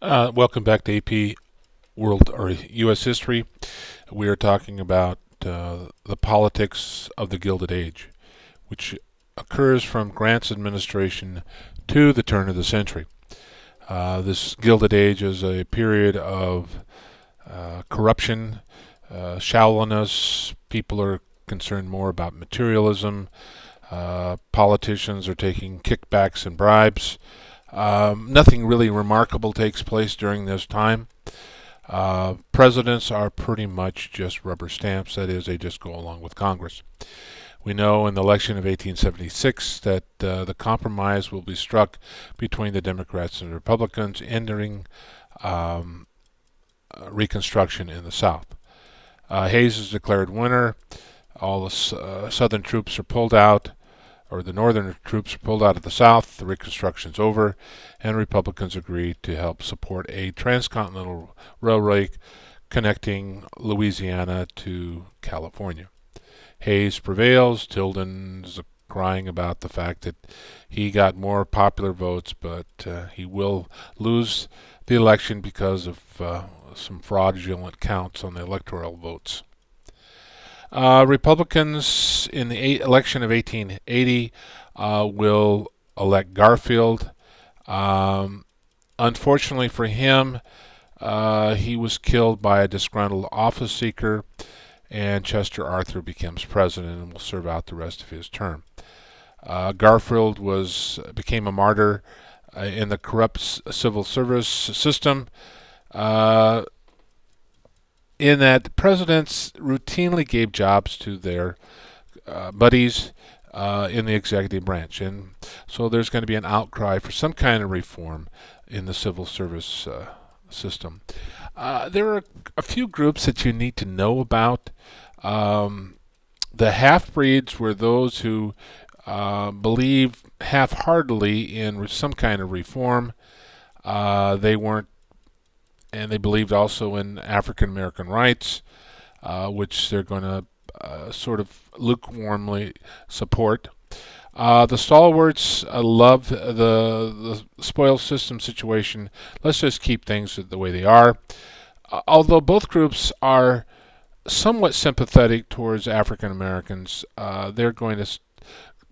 Welcome back to AP World or U.S. History. We are talking about the politics of the Gilded Age, which occurs from Grant's administration to the turn of the century. This Gilded Age is a period of corruption, shallowness. People are concerned more about materialism. Politicians are taking kickbacks and bribes. Nothing really remarkable takes place during this time. Presidents are pretty much just rubber stamps. That is, they just go along with Congress. We know in the election of 1876 that the compromise will be struck between the Democrats and the Republicans, ending um, Reconstruction in the South. Hayes is declared winner. All the Southern troops are pulled out, or the Northern troops are pulled out of the South. The Reconstruction's over, and Republicans agree to help support a transcontinental railway connecting Louisiana to California. Hayes prevails. Tilden's crying about the fact that he got more popular votes, but he will lose the election because of some fraudulent counts on the electoral votes. Republicans in the election of 1880 will elect Garfield. Um, Unfortunately for him, he was killed by a disgruntled office seeker, and Chester Arthur becomes president and will serve out the rest of his term. Garfield became a martyr in the corrupt civil service system. Uh, in that presidents routinely gave jobs to their buddies in the executive branch. And so there's going to be an outcry for some kind of reform in the civil service system. There are a few groups that you need to know about. Um, the half breeds were those who believed half heartedly in some kind of reform. They weren't and they believed also in African American rights, which they're going to sort of lukewarmly support. The stalwarts love the spoils system situation. Let's just keep things the way they are. Although both groups are somewhat sympathetic towards African Americans, they're going to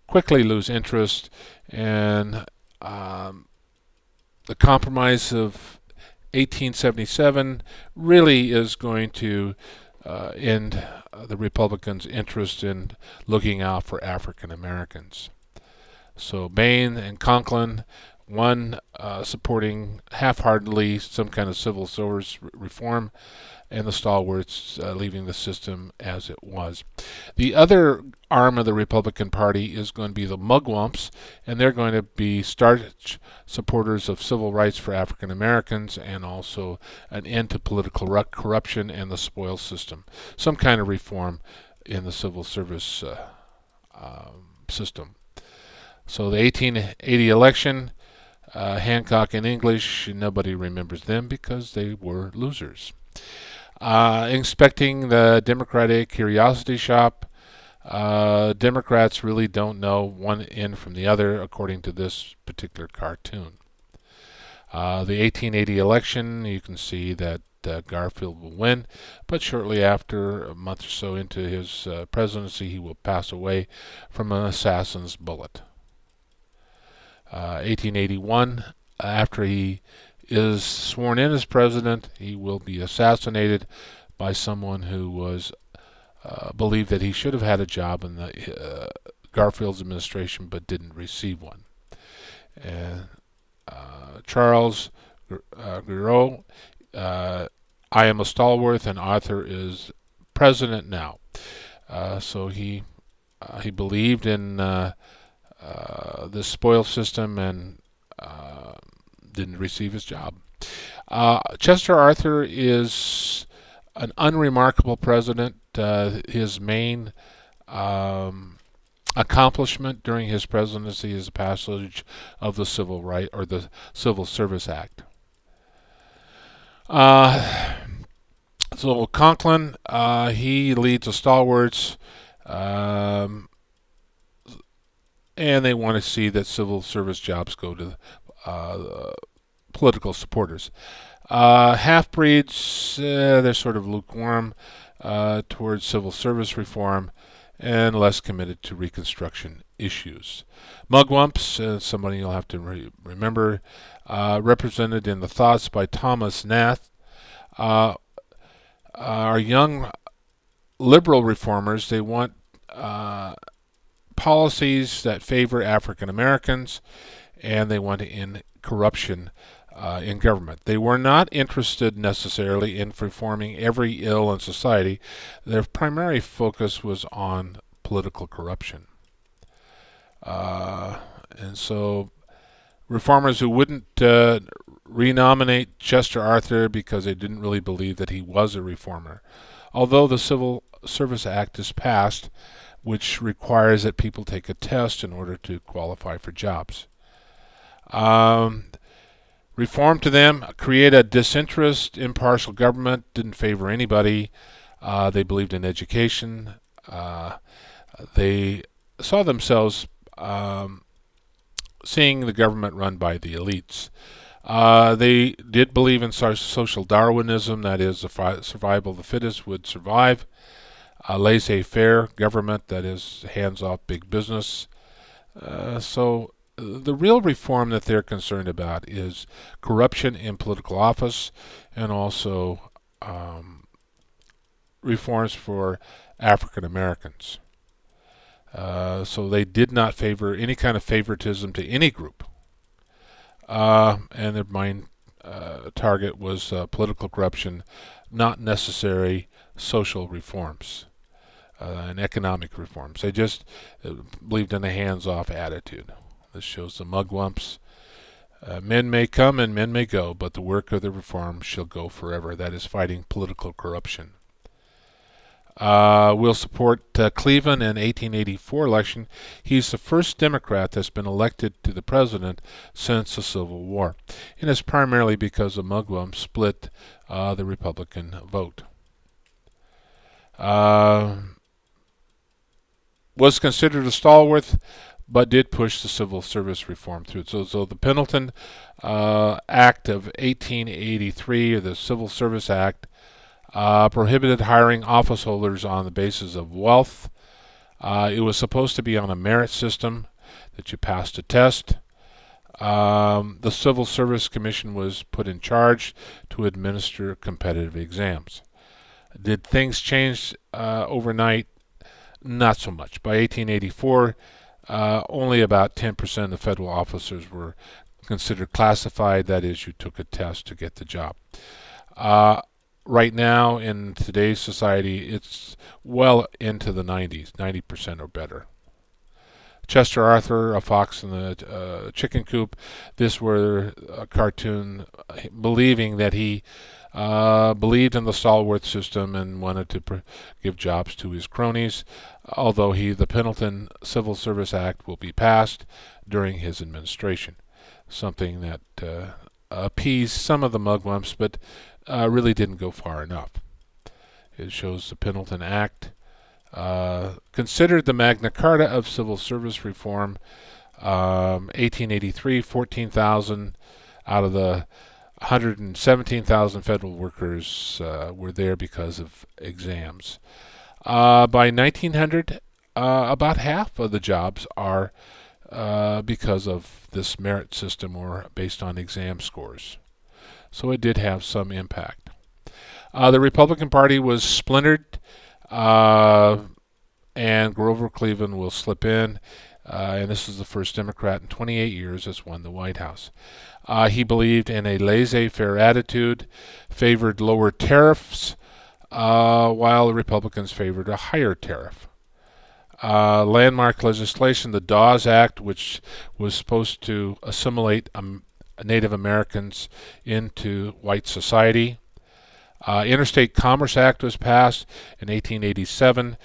quickly lose interest, and the compromise of 1877 really is going to end the Republicans' interest in looking out for African Americans. So Bain and Conklin, one supporting half-heartedly some kind of civil service reform, and the stalwarts leaving the system as it was. The other arm of the Republican Party is going to be the Mugwumps, and they're going to be staunch supporters of civil rights for African Americans and also an end to political corruption and the spoils system. Some kind of reform in the civil service system. So the 1880 election, Hancock and English, nobody remembers them because they were losers. Inspecting the Democratic Curiosity Shop, Democrats really don't know one end from the other, according to this particular cartoon. The 1880 election, you can see that Garfield will win, but shortly after, a month or so into his presidency, he will pass away from an assassin's bullet. 1881, after he is sworn in as president, he will be assassinated by someone who was believed that he should have had a job in the Garfield's administration but didn't receive one. And Charles Griot, I am a stalwart, and Arthur is president now. So he believed in this spoil system and didn't receive his job. Chester Arthur is an unremarkable president. His main accomplishment during his presidency is the passage of the Civil Right or the Civil Service Act. Uh, so Conklin, he leads the stalwarts, um, and they want to see that civil service jobs go to political supporters. Half-breeds, they're sort of lukewarm towards civil service reform and less committed to Reconstruction issues. Mugwumps, somebody you'll have to remember, represented in the Thoughts by Thomas Nath, are young liberal reformers. They want policies that favor African Americans, and they want to end corruption in government. They were not interested necessarily in reforming every ill in society. Their primary focus was on political corruption. And so reformers who wouldn't renominate Chester Arthur because they didn't really believe that he was a reformer. Although the Civil Service Act is passed, which requires that people take a test in order to qualify for jobs. Reform to them, create a disinterest, impartial government, didn't favor anybody. They believed in education. They saw themselves seeing the government run by the elites. They did believe in social Darwinism, that is, the survival of the fittest would survive. A laissez-faire government, that is, hands-off big business. So the real reform that they're concerned about is corruption in political office and also reforms for African Americans. So they did not favor any kind of favoritism to any group. And their main target was political corruption, not necessary social reforms and economic reforms. They just believed in a hands-off attitude. This shows the mugwumps. Men may come and men may go, but the work of the reform shall go forever. That is fighting political corruption. We'll support Cleveland in 1884 election. He's the first Democrat that's been elected to the president since the Civil War. And it's primarily because the mugwumps split the Republican vote. Was considered a stalwart, but did push the civil service reform through. So the Pendleton Act of 1883, or the Civil Service Act, prohibited hiring office holders on the basis of wealth. It was supposed to be on a merit system that you passed a test. The Civil Service Commission was put in charge to administer competitive exams. Did things change overnight? Not so much. By 1884, only about 10% of federal officers were considered classified. That is, you took a test to get the job. Right now, in today's society, it's well into the 90s, 90% or better. Chester Arthur, A Fox in the Chicken Coop, this were a cartoon believing that he believed in the stalwart system and wanted to give jobs to his cronies, although the Pendleton Civil Service Act will be passed during his administration, something that appeased some of the mugwumps, but really didn't go far enough. It shows the Pendleton Act, considered the Magna Carta of Civil Service Reform. 1883, 14,000 out of the 117,000 federal workers were there because of exams. By 1900, about half of the jobs are because of this merit system or based on exam scores. So it did have some impact. The Republican Party was splintered, and Grover Cleveland will slip in. And this is the first Democrat in 28 years that's won the White House. He believed in a laissez-faire attitude, favored lower tariffs, while the Republicans favored a higher tariff. Landmark legislation, the Dawes Act, which was supposed to assimilate Native Americans into white society. Interstate Commerce Act was passed in 1887,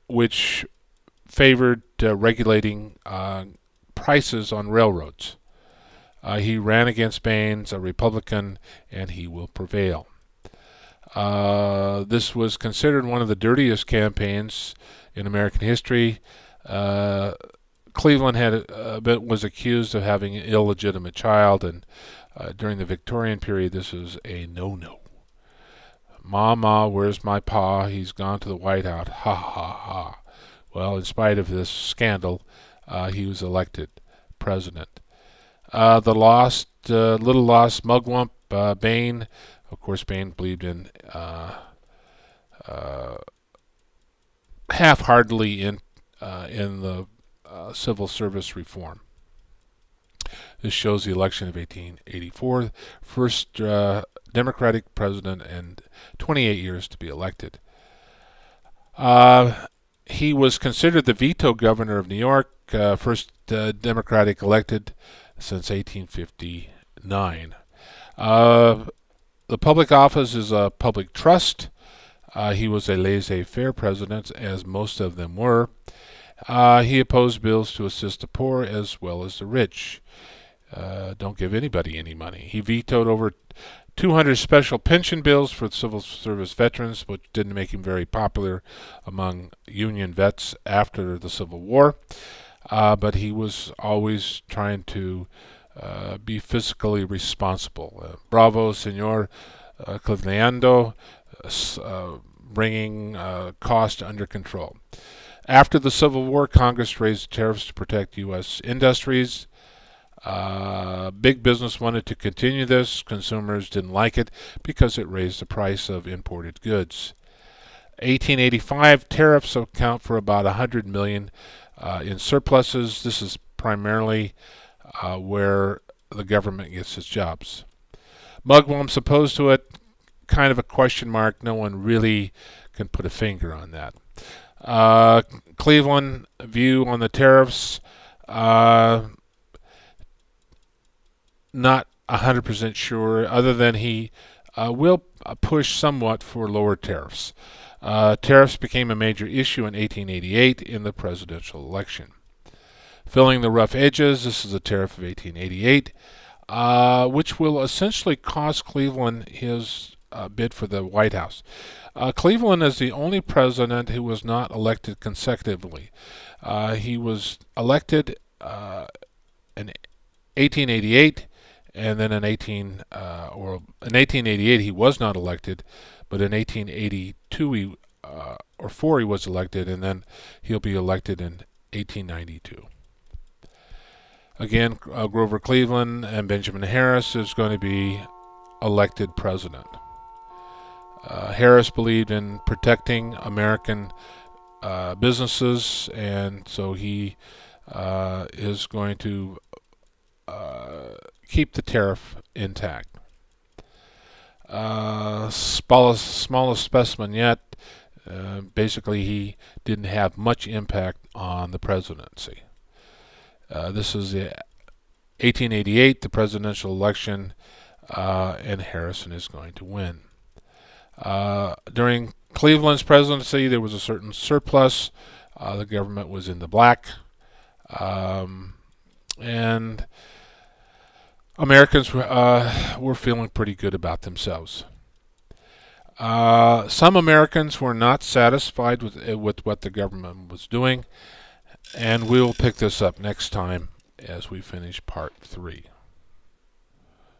which favored regulating prices on railroads. He ran against Baines, a Republican, and he will prevail. This was considered one of the dirtiest campaigns in American history. Cleveland was accused of having an illegitimate child, and during the Victorian period, this is a no-no. Mama, where's my pa? He's gone to the White House. Ha ha ha. Well, in spite of this scandal, he was elected president. The little lost mugwump, Bain. Of course, Bain believed in half-heartedly in the civil service reform. This shows the election of 1884, first Democratic president in 28 years to be elected. He was considered the veto governor of New York, first Democratic elected since 1859. The public office is a public trust. He was a laissez-faire president, as most of them were. He opposed bills to assist the poor as well as the rich. Don't give anybody any money. He vetoed over 200 special pension bills for civil service veterans, which didn't make him very popular among Union vets after the Civil War. But he was always trying to be fiscally responsible. Bravo, Senor Cleveland, bringing cost under control. After the Civil War, Congress raised tariffs to protect U.S. industries. Big business wanted to continue this. Consumers didn't like it because it raised the price of imported goods. 1885 tariffs account for about $100 million in surpluses. This is primarily where the government gets its jobs. Mugwumps opposed to it, kind of a question mark. No one really can put a finger on that. Cleveland view on the tariffs, not 100% sure, other than he will push somewhat for lower tariffs. Tariffs became a major issue in 1888 in the presidential election. Filling the rough edges, this is a tariff of 1888, which will essentially cost Cleveland his bid for the White House. Cleveland is the only president who was not elected consecutively. He was elected in 1888, and then in 1888 he was not elected, but in 1882 or 4 he was elected, and then he'll be elected in 1892. Again, Grover Cleveland and Benjamin Harris is going to be elected president. Harris believed in protecting American businesses, and so he is going to keep the tariff intact. Smallest specimen yet. Basically, he didn't have much impact on the presidency. This is the 1888, the presidential election, and Harrison is going to win. During Cleveland's presidency, there was a certain surplus. The government was in the black, and Americans were feeling pretty good about themselves. Some Americans were not satisfied with what the government was doing, and we'll pick this up next time as we finish part 3.